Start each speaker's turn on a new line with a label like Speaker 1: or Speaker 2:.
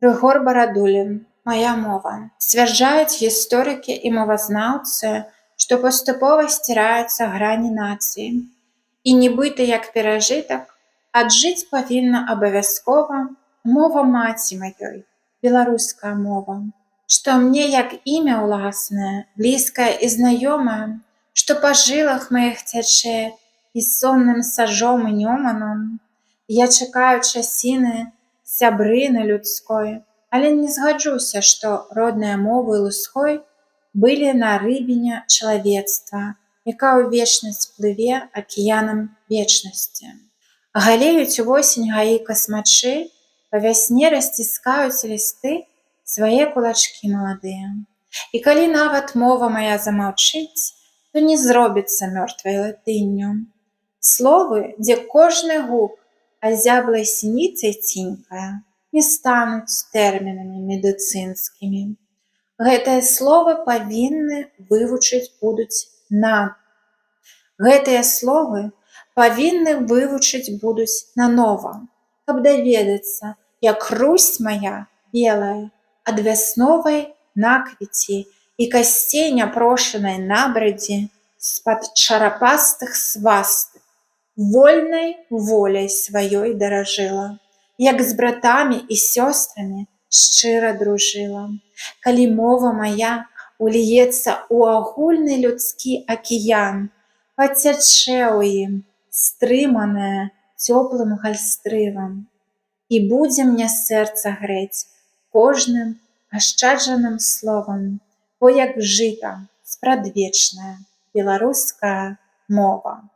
Speaker 1: Рыгор Барадулін. Мая мова. Сцвярджаюць гісторыкі і мовазнаўцы, што паступова сціраюцца грані нацыі. І нібыта як перажытак, аджыць павінна абавязкова мова маці маёй, беларуская мова. Што мне як імя ўласнае, блізкае і знаёмае, што па жылах маіх цячэ і сонным сажом і нёманом. Я чакаю часіны сябрыны людской, але не згаджуся, што родныя мовы лусхой былі на рыбіне чалавецтва, якая ў вечнасць плыве акіянам вечнасці. Галеюць увосень гаі касмачы, па вясне расціскаюць лісты свае кулачкі маладыя. І калі нават мова мая замаўчыць, то не зробіцца мёртвай латынню. Словы, дзе кожны гук азяблай сініцай цінькае, не стануць тэрмінамі медыцынскімі. Гэтыя словы павінны вывучыць будуць нам. Гэтыя словы павінны вывучыць будуць нанова, каб даведацца, як грусть мая белая ад вясновай наквіці і касцей няпрошанай набрадзі з-пад чарапастых свастык вольнай воляй сваёй даражыла, як з братамі і сёстрамі шчыра дружыла. Калі мова мая уліецца ў агульны людскі акіян, пацячэ ў ім, стрыманая цёплым гальстрывам, і будзе мне сэрца грэць кожным ашчаджаным словам, бо як жыта спрадвечная беларуская мова.